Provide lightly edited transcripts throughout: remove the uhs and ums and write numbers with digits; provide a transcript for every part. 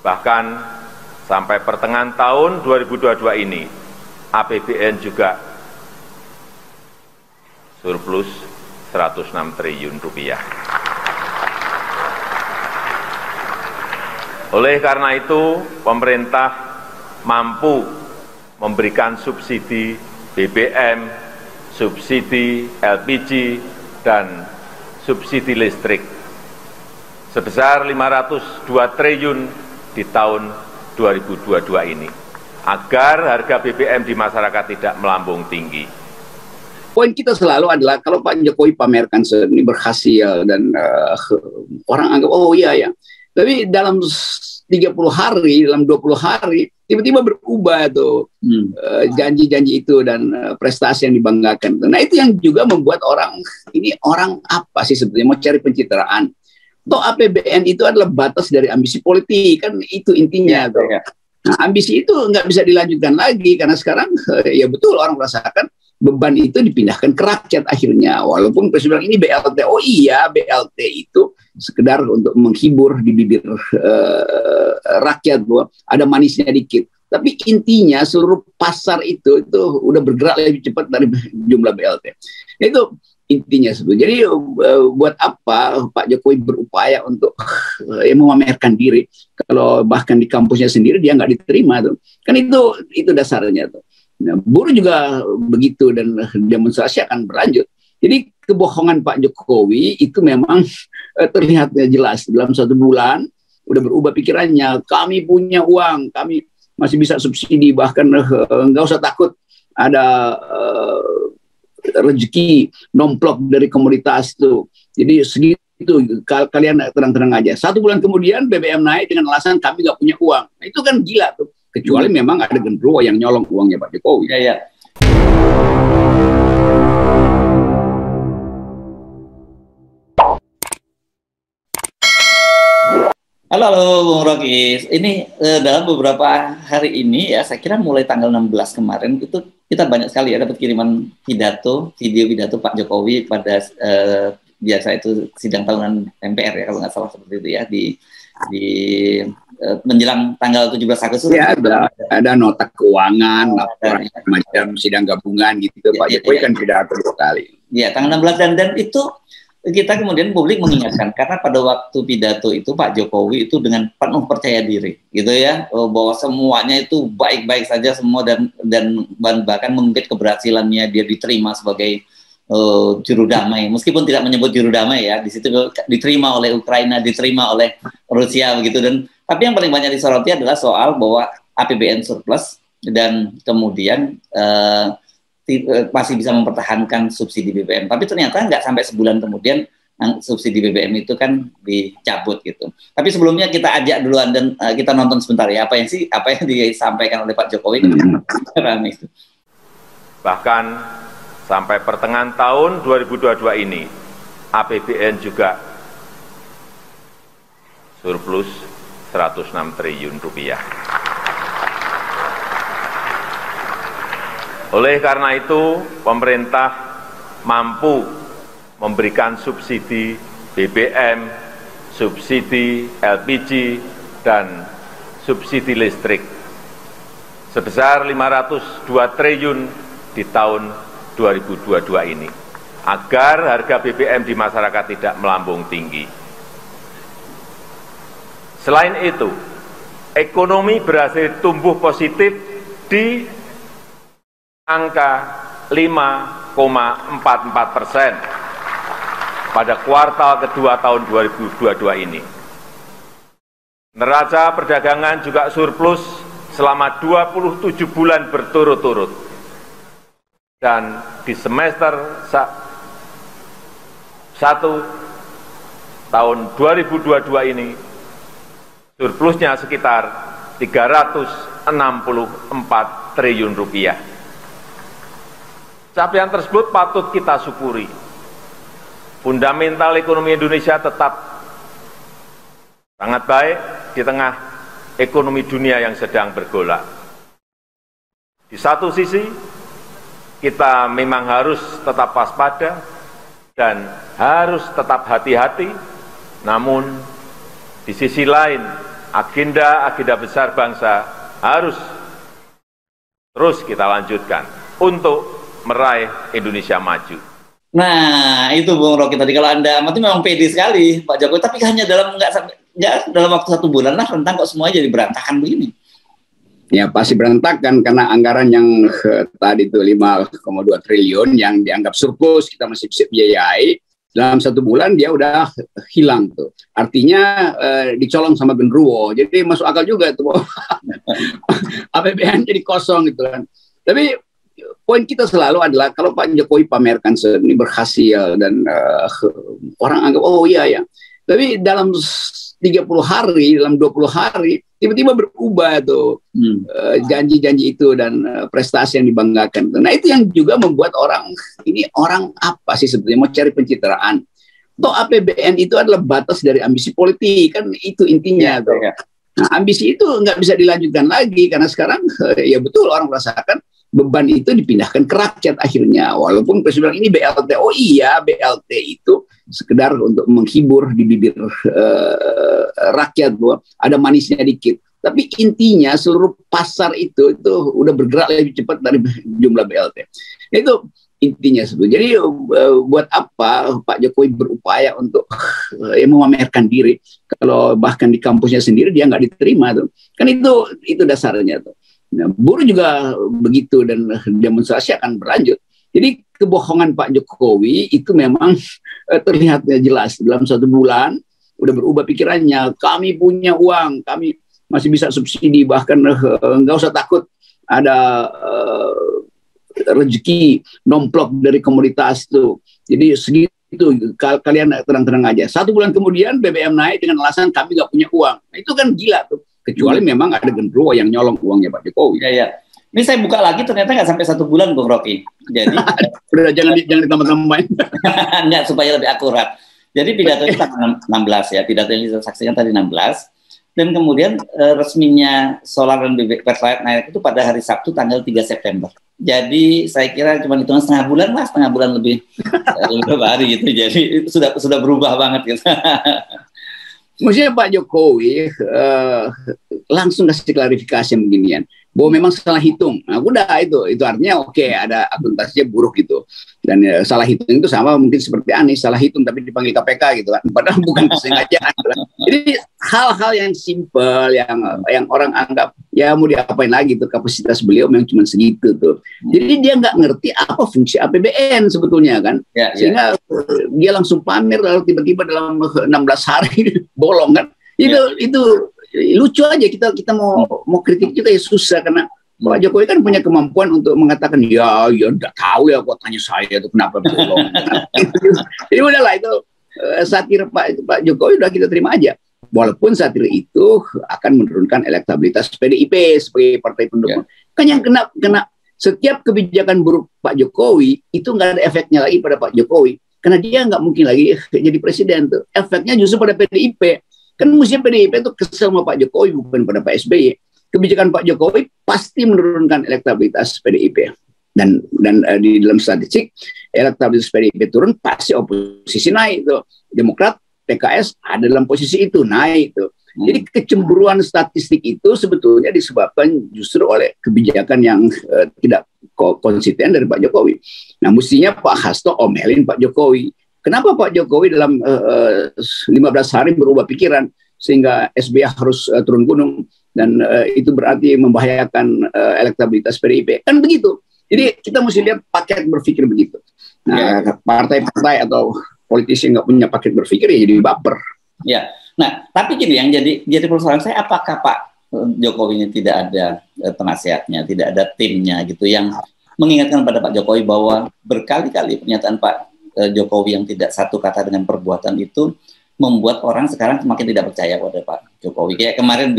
Bahkan sampai pertengahan tahun 2022 ini, APBN juga surplus 106 triliun rupiah. Oleh karena itu, pemerintah mampu memberikan subsidi BBM, subsidi LPG, dan subsidi listrik sebesar 502 triliun di tahun 2022 ini, agar harga BBM di masyarakat tidak melambung tinggi. Poin kita selalu adalah kalau Pak Jokowi pamerkan ini berhasil dan orang anggap oh iya ya. Tapi dalam 30 hari, dalam 20 hari tiba-tiba berubah tuh janji-janji itu dan prestasi yang dibanggakan. Nah, itu yang juga membuat orang ini orang apa sih sebetulnya mau cari pencitraan. Toh APBN itu adalah batas dari ambisi politik, kan itu intinya tuh. Nah, ambisi itu nggak bisa dilanjutkan lagi karena sekarang ya betul orang merasakan beban itu dipindahkan ke rakyat akhirnya. Walaupun presiden ini BLT, oh iya BLT itu sekedar untuk menghibur di bibir rakyat bahwa ada manisnya dikit. Tapi intinya seluruh pasar itu udah bergerak lebih cepat dari jumlah BLT. Itu intinya sebetulnya. Jadi buat apa Pak Jokowi berupaya untuk memamerkan diri kalau bahkan di kampusnya sendiri dia nggak diterima tuh. Kan itu dasarnya tuh. Nah, buruh juga begitu dan demonstrasi akan berlanjut. Jadi kebohongan Pak Jokowi itu memang terlihat jelas dalam 1 bulan udah berubah pikirannya. Kami punya uang, kami masih bisa subsidi, bahkan nggak usah takut ada rezeki nomplok dari komoditas itu. Jadi segitu kalian tenang-tenang aja. 1 bulan kemudian BBM naik dengan alasan kami nggak punya uang. Nah, itu kan gila tuh. Kecuali memang ada genderuwo yang nyolong uangnya Pak Jokowi. Ya. Halo Bung Rokis, ini dalam beberapa hari ini ya, saya kira mulai tanggal 16 kemarin itu kita banyak sekali ya dapat kiriman video pidato Pak Jokowi pada biasa itu sidang tahunan MPR ya kalau nggak salah seperti itu ya di menjelang tanggal 17 Agustus. Ya, ada nota keuangan, macam sidang gabungan gitu. Pak Jokowi kan pidato 2 kali. Ya, tanggal 16 dan itu kita kemudian publik mengingatkan karena pada waktu pidato itu Pak Jokowi itu dengan penuh percaya diri gitu ya, bahwa semuanya itu baik-baik saja semua dan bahkan mengungkit keberhasilannya dia diterima sebagai juru damai, meskipun tidak menyebut juru damai ya, di situ diterima oleh Ukraina, diterima oleh Rusia begitu. Dan tapi yang paling banyak disoroti adalah soal bahwa APBN surplus dan kemudian masih bisa mempertahankan subsidi BBM. Tapi ternyata nggak sampai sebulan kemudian subsidi BBM itu kan dicabut gitu. Tapi sebelumnya kita ajak duluan dan kita nonton sebentar ya apa yang disampaikan oleh Pak Jokowi. Bahkan sampai pertengahan tahun 2022 ini, APBN juga surplus 106 triliun rupiah. Oleh karena itu, pemerintah mampu memberikan subsidi BBM, subsidi LPG, dan subsidi listrik sebesar 502 triliun di tahun 2022 ini, agar harga BBM di masyarakat tidak melambung tinggi. Selain itu, ekonomi berhasil tumbuh positif di angka 5,44% pada kuartal kedua tahun 2022 ini. Neraca perdagangan juga surplus selama 27 bulan berturut-turut. Dan di semester 1 tahun 2022 ini, surplusnya sekitar 364 triliun rupiah. Capaian tersebut patut kita syukuri. Fundamental ekonomi Indonesia tetap sangat baik di tengah ekonomi dunia yang sedang bergolak. Di satu sisi, kita memang harus tetap waspada dan harus tetap hati-hati, namun di sisi lain agenda-agenda besar bangsa harus terus kita lanjutkan untuk meraih Indonesia maju. Nah, itu Bung Rocky tadi, kalau Anda amati memang pede sekali Pak Jokowi, tapi hanya dalam nggak dalam waktu 1 bulan lah rentang kok semuanya jadi berantakan begini. Ya pasti berantakan karena anggaran yang tadi itu 5,2 triliun yang dianggap surplus kita masih bisa biayai, dalam 1 bulan dia udah hilang tuh. Artinya dicolong sama genderuwo. Jadi masuk akal juga tuh APBN jadi kosong gitu kan. Tapi poin kita selalu adalah kalau Pak Jokowi pamerkan ini berhasil dan orang anggap oh iya ya. Tapi dalam 30 hari, dalam 20 hari tiba-tiba berubah tuh janji-janji itu dan prestasi yang dibanggakan. Nah itu yang juga membuat orang ini orang apa sih sebetulnya mau cari pencitraan. Toh APBN itu adalah batas dari ambisi politik, kan itu intinya. Ya. Nah, ambisi itu nggak bisa dilanjutkan lagi karena sekarang ya betul orang merasakan beban itu dipindahkan ke rakyat akhirnya. Walaupun Presiden bilang ini BLT, oh iya BLT itu sekedar untuk menghibur di bibir rakyat bahwa ada manisnya dikit. Tapi intinya seluruh pasar itu udah bergerak lebih cepat dari jumlah BLT. Itu intinya sebetulnya. Jadi buat apa Pak Jokowi berupaya untuk memamerkan diri kalau bahkan di kampusnya sendiri dia nggak diterima tuh. Kan itu dasarnya tuh. Nah, buruh juga begitu dan demonstrasi akan berlanjut. Jadi kebohongan Pak Jokowi itu memang terlihatnya jelas dalam 1 bulan udah berubah pikirannya. Kami punya uang, kami masih bisa subsidi, bahkan nggak usah takut ada rezeki nomplok dari komoditas tuh. Jadi segitu kalian tenang-tenang aja. 1 bulan kemudian BBM naik dengan alasan kami nggak punya uang. Nah, itu kan gila tuh. Kecuali memang ada genderuwo yang nyolong uangnya Pak Jokowi. Ya. Ini saya buka lagi ternyata nggak sampai 1 bulan Bung Rocky. Jadi udah jangan ditambah-tambahin. Nggak, supaya lebih akurat. Jadi pidato itu tanggal 16 ya. Pidato yang disaksikan tadi 16. Dan kemudian resminya solar dan Pertalite naik itu pada hari Sabtu tanggal 3 September. Jadi saya kira cuma hitungan setengah bulan lebih beberapa hari gitu. Jadi sudah berubah banget gitu. Maksudnya Pak Jokowi langsung kasih klarifikasi beginian bahwa memang salah hitung. Nah, udah itu artinya oke, ada akuntansinya buruk gitu. Dan salah hitung itu sama mungkin seperti Anies salah hitung tapi dipanggil KPK gitu kan. Padahal bukan kesengajaan. Jadi hal-hal yang simpel yang orang anggap ya mau diapain lagi tuh, kapasitas beliau memang cuma segitu tuh. Jadi dia nggak ngerti apa fungsi APBN sebetulnya kan. Sehingga dia langsung pamer lalu tiba-tiba dalam 16 hari bolong kan. Itu lucu aja, kita mau kritik kita ya susah karena Pak Jokowi kan punya kemampuan untuk mengatakan ya udah tahu ya kok tanya saya tuh kenapa bolong. Jadi udahlah itu satir Pak Jokowi udah kita terima aja. Walaupun satir itu akan menurunkan elektabilitas PDIP sebagai partai pendukung. Kan yang kena setiap kebijakan buruk Pak Jokowi itu nggak ada efeknya lagi pada Pak Jokowi karena dia nggak mungkin lagi jadi presiden tuh. Efeknya justru pada PDIP. Kan musim PDIP itu kesel sama Pak Jokowi bukan pada Pak SBY. Kebijakan Pak Jokowi pasti menurunkan elektabilitas PDIP. Dan di dalam statistik elektabilitas PDIP turun pasti oposisi naik tuh. Demokrat, PKS ada dalam posisi itu naik tuh. Jadi kecemburuan statistik itu sebetulnya disebabkan justru oleh kebijakan yang tidak konsisten dari Pak Jokowi. Nah mestinya Pak Hasto omelin Pak Jokowi. Kenapa Pak Jokowi dalam 15 hari berubah pikiran sehingga SBY harus turun gunung dan itu berarti membahayakan elektabilitas PDIP? Kan begitu. Jadi kita mesti lihat paket berpikir begitu. Nah, partai-partai atau politisi nggak punya paket berpikir ya jadi baper. Ya. Nah, tapi gini yang jadi persoalan saya, apakah Pak Jokowi ini tidak ada penasehatnya, tidak ada timnya gitu yang mengingatkan pada Pak Jokowi bahwa berkali-kali pernyataan Pak Jokowi yang tidak satu kata dengan perbuatan itu membuat orang sekarang semakin tidak percaya pada Pak Jokowi. Kayak kemarin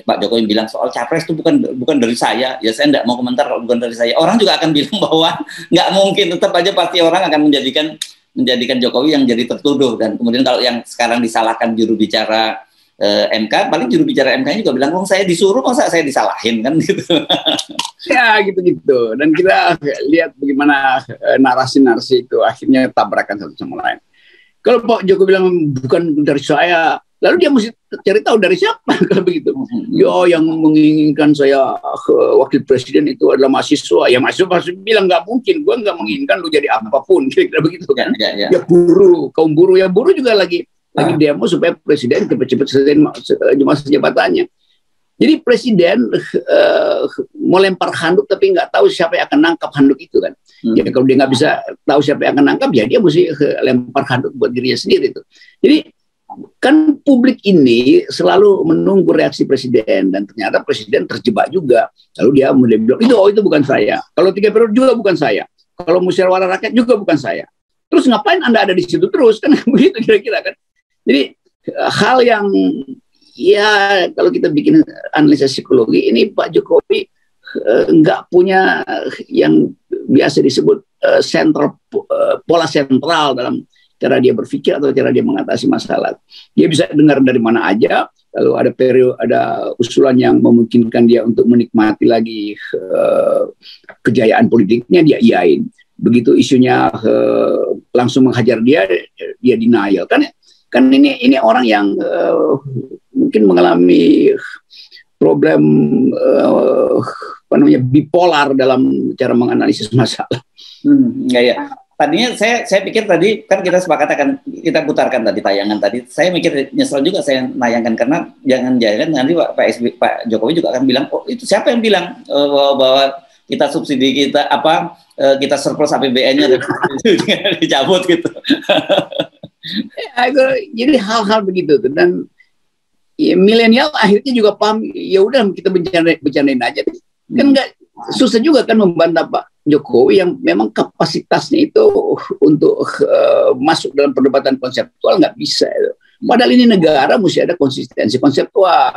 Pak Jokowi bilang soal capres itu bukan dari saya, ya saya tidak mau komentar kalau bukan dari saya. Orang juga akan bilang bahwa nggak mungkin, tetap aja pasti orang akan menjadikan Jokowi yang jadi tertuduh. Dan kemudian kalau yang sekarang disalahkan juru bicara MK, paling juru bicara MK juga bilang, saya disuruh masa saya disalahin kan gitu. Ya gitu-gitu. Dan kita lihat bagaimana narasi-narasi itu akhirnya tabrakan satu sama lain. Kalau Pak Jokowi bilang bukan dari saya, Lalu dia mesti cari tahu dari siapa kalau begitu. Yo, yang menginginkan saya wakil presiden itu adalah mahasiswa. Ya mahasiswa pasti bilang nggak mungkin, gue nggak menginginkan lu jadi apapun, kira-kira begitu kan. Ya buruh, kaum buruh, ya buruh juga lagi demo supaya presiden cepat-cepat selesai masa jabatannya. Jadi presiden mau lempar handuk tapi nggak tahu siapa yang akan nangkap handuk itu kan. Ya kalau dia nggak bisa tahu siapa yang akan nangkap, ya dia mesti lempar handuk buat dirinya sendiri itu. Jadi kan publik ini selalu menunggu reaksi presiden, dan ternyata presiden terjebak juga. Lalu dia mulai bilang itu bukan saya. Kalau 3 periode juga bukan saya. Kalau musyawarah rakyat juga bukan saya. Terus ngapain Anda ada di situ terus kan begitu kira-kira kan. Jadi hal yang ya kalau kita bikin analisa psikologi ini, Pak Jokowi nggak punya yang biasa disebut pola sentral dalam cara dia berpikir atau cara dia mengatasi masalah. Dia bisa dengar dari mana aja, lalu ada usulan yang memungkinkan dia untuk menikmati lagi kejayaan politiknya, dia iyain. Begitu isunya langsung menghajar dia denial. Kan ini orang yang mungkin mengalami problem bipolar dalam cara menganalisis masalah. Ya. Tadinya saya pikir tadi kan kita sepakat akan kita putarkan tadi tayangan tadi. Saya mikir nyesel juga saya nayangkan karena jangan-jangan nanti Pak Jokowi juga akan bilang, oh itu siapa yang bilang bahwa kita subsidi kita kita surplus APBN-nya dicabut gitu. Jadi hal-hal begitu dan ya, milenial akhirnya juga paham. Ya udah kita bercandain aja. Kan nggak susah juga kan membantah Pak Jokowi yang memang kapasitasnya itu untuk masuk dalam perdebatan konseptual nggak bisa. Padahal ini negara mesti ada konsistensi konseptual.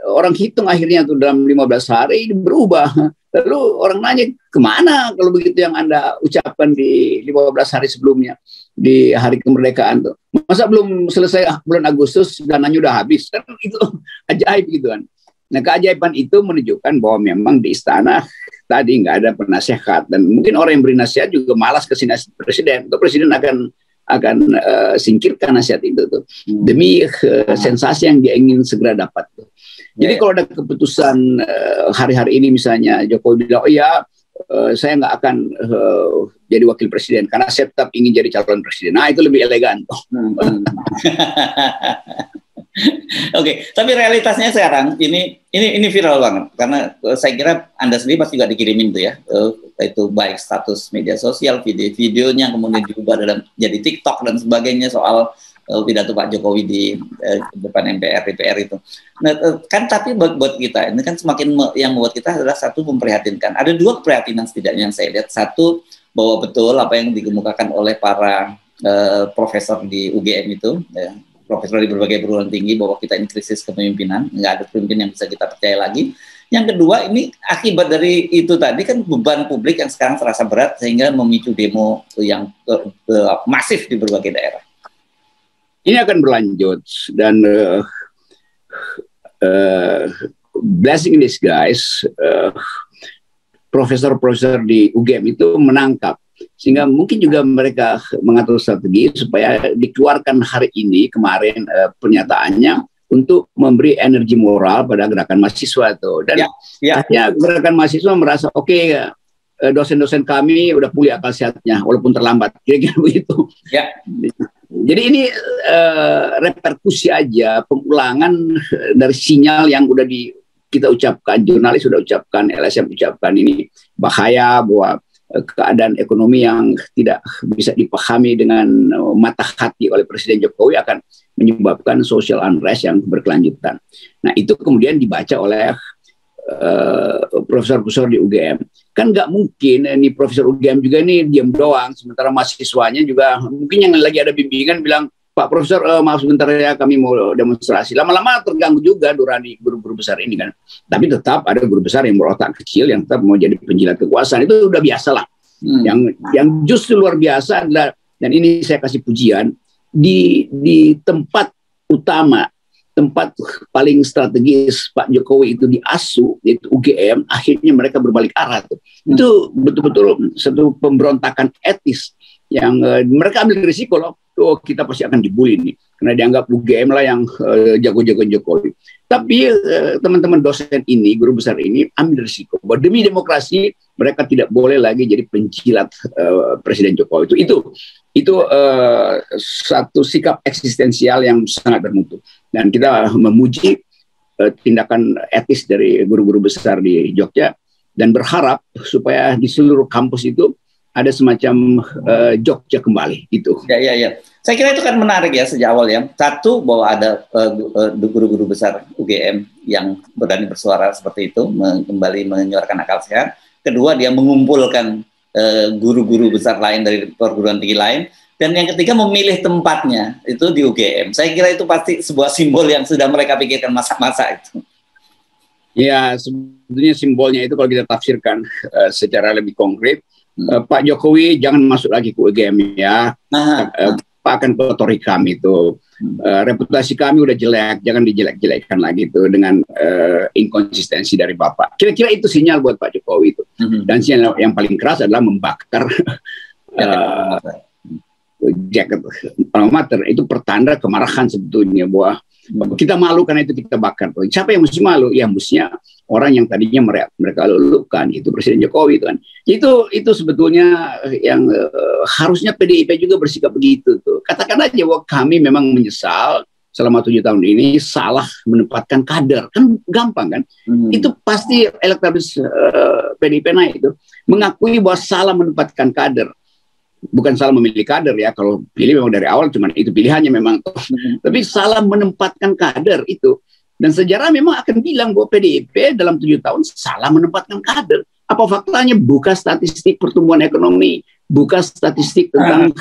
Orang hitung akhirnya tuh dalam 15 hari berubah. Lalu orang nanya kemana kalau begitu yang Anda ucapkan di 15 hari sebelumnya di hari kemerdekaan tuh. Masa belum selesai bulan Agustus dananya udah habis? Kan itu ajaib gitu kan. Nah keajaiban itu menunjukkan bahwa memang di istana tadi nggak ada penasehat, dan mungkin orang yang beri nasihat juga malas kasih nasihat presiden. Atau presiden akan singkirkan nasihat itu tuh demi sensasi yang dia ingin segera dapat tuh. Jadi kalau ada keputusan hari-hari ini misalnya Jokowi bilang, oh ya saya nggak akan jadi wakil presiden karena saya tetap ingin jadi calon presiden. Nah itu lebih elegan. Oke, tapi realitasnya sekarang ini viral banget karena saya kira Anda sendiri pasti juga dikirimin tuh ya, itu baik status media sosial, video-videonya kemudian diubah dalam jadi TikTok dan sebagainya soal pidato Pak Jokowi di depan DPR itu. Nah, kan tapi buat kita ini kan semakin yang membuat kita adalah satu memprihatinkan. Ada 2 keprihatinan setidaknya yang saya lihat. Satu, bahwa betul apa yang dikemukakan oleh para profesor di UGM itu, profesor di berbagai perguruan tinggi, bahwa kita ini krisis kepemimpinan, nggak ada pemimpin yang bisa kita percaya lagi. Yang kedua, ini akibat dari itu tadi kan beban publik yang sekarang terasa berat sehingga memicu demo yang masif di berbagai daerah. Ini akan berlanjut dan blessing in disguise, profesor-profesor di UGM itu menangkap, sehingga mungkin juga mereka mengatur strategi supaya dikeluarkan hari ini kemarin pernyataannya untuk memberi energi moral pada gerakan mahasiswa itu. Dan akhirnya gerakan mahasiswa merasa oke, dosen-dosen kami udah pulih akal sehatnya walaupun terlambat, kira-kira begitu. Ya. Jadi ini reperkusi aja, pengulangan dari sinyal yang udah kita ucapkan, jurnalis sudah ucapkan, LSM ucapkan, ini bahaya bahwa keadaan ekonomi yang tidak bisa dipahami dengan mata hati oleh Presiden Jokowi akan menyebabkan social unrest yang berkelanjutan. Nah itu kemudian dibaca oleh profesor-profesor di UGM. Kan nggak mungkin ini profesor UGM juga ini diam doang, sementara mahasiswanya juga mungkin yang lagi ada bimbingan bilang, Pak Profesor maaf sebentar ya kami mau demonstrasi. Lama-lama terganggu juga nurani guru-guru besar ini kan. Tapi tetap ada guru besar yang berotak kecil yang tetap mau jadi penjilat kekuasaan, itu udah biasa lah. Yang justru luar biasa adalah, dan ini saya kasih pujian, di tempat utama, tempat paling strategis Pak Jokowi itu di ASU, yaitu UGM, akhirnya mereka berbalik arah tuh. Itu betul-betul satu pemberontakan etis yang mereka ambil risiko loh. Oh, kita pasti akan dibully nih. karena dianggap UGM lah yang jago-jago Jokowi. Tapi teman-teman dosen ini, guru besar ini ambil risiko bahwa demi demokrasi mereka tidak boleh lagi jadi penjilat Presiden Jokowi. Itu satu sikap eksistensial yang sangat bermutu. Dan kita memuji tindakan etis dari guru-guru besar di Jogja dan berharap supaya di seluruh kampus itu ada semacam Jogja kembali gitu. Ya. Saya kira itu kan menarik ya sejak awal ya. Satu, bahwa ada guru-guru besar UGM yang berani bersuara seperti itu, kembali menyuarakan akal sehat. Kedua, dia mengumpulkan guru-guru besar lain dari perguruan tinggi lain. Dan yang ketiga, memilih tempatnya itu di UGM. Saya kira itu pasti sebuah simbol yang sudah mereka pikirkan masa-masa itu. Ya, sebetulnya simbolnya itu kalau kita tafsirkan secara lebih konkret, Pak Jokowi jangan masuk lagi ke UGM ya. Pak akan kotori kami itu. Reputasi kami udah jelek, jangan dijelek-jelekkan lagi itu dengan inkonsistensi dari Bapak. Kira-kira itu sinyal buat Pak Jokowi itu. Dan sinyal yang paling keras adalah membakar jaket alma mater. Itu pertanda kemarahan sebetulnya bahwa kita malu karena itu kita bakar. Siapa yang mesti malu? Ya mestinya orang yang tadinya mereka lulukan, itu Presiden Jokowi itu kan. Itu sebetulnya yang harusnya PDIP juga bersikap begitu tuh. Katakan aja bahwa kami memang menyesal selama 7 tahun ini salah menempatkan kader, kan gampang kan? Itu pasti elektabilitas PDIP naik itu. Mengakui bahwa salah menempatkan kader. Bukan salah memilih kader ya, kalau pilih memang dari awal cuman itu pilihannya memang. Tapi salah menempatkan kader itu. Dan sejarah memang akan bilang bahwa PDIP dalam 7 tahun salah menempatkan kader. Apa faktanya? Buka statistik pertumbuhan ekonomi, buka statistik tentang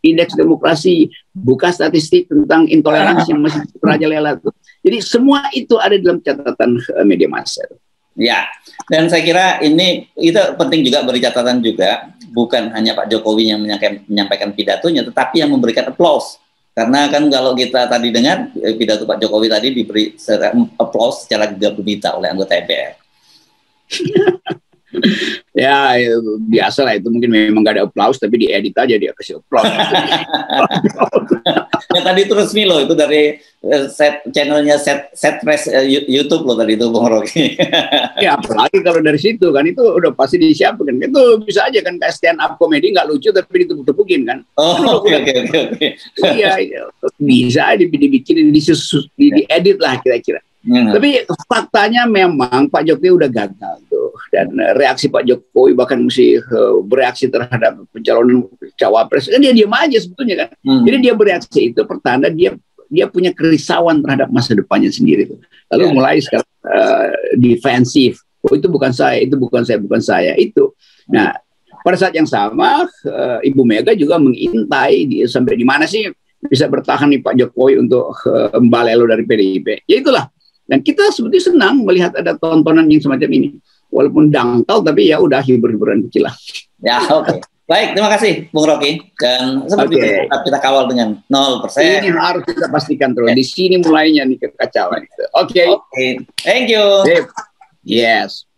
indeks demokrasi, buka statistik tentang intoleransi yang masih merajalela. Jadi semua itu ada dalam catatan media massa. Ya, dan saya kira itu penting juga beri catatan juga, bukan hanya Pak Jokowi yang menyampaikan pidatonya, tetapi yang memberikan applause. Karena kan kalau kita tadi dengar pidato Pak Jokowi tadi diberi applause secara gegap-gempita oleh anggota MPR. Ya biasa lah itu, mungkin memang gak ada applause tapi diedit aja dia kasih applause. Ya tadi itu resmi loh, itu dari channelnya Setpress YouTube loh tadi itu Bung Rocky. Ya apalagi kalau dari situ kan itu udah pasti disiapkan. Itu bisa aja kan kayak stand up comedy nggak lucu tapi ditepuk-tepukin kan. Oh oke. Iya bisa dibikin diedit lah kira-kira. Tapi faktanya memang Pak Jokowi udah gagal tuh, dan reaksi Pak Jokowi bahkan mesti bereaksi terhadap pencalonan cawapres kan dia diam aja sebetulnya kan. Jadi dia bereaksi itu pertanda dia punya kerisauan terhadap masa depannya sendiri tuh. Lalu mulai sekarang defensif. Oh itu bukan saya itu. Nah pada saat yang sama Ibu Mega juga mengintai sampai di mana sih bisa bertahan nih Pak Jokowi untuk membalelo dari PDIP. Ya itulah. Dan kita sebetulnya senang melihat ada tontonan yang semacam ini. Walaupun dangkal, tapi ya udah hibur-hiburan kecil lah. Ya, oke. Baik, terima kasih Bung Rocky. Dan seperti kita kawal dengan 0%. Ini harus kita pastikan terus. Di sini mulainya nih kekacauan. Oke. Thank you. Yes.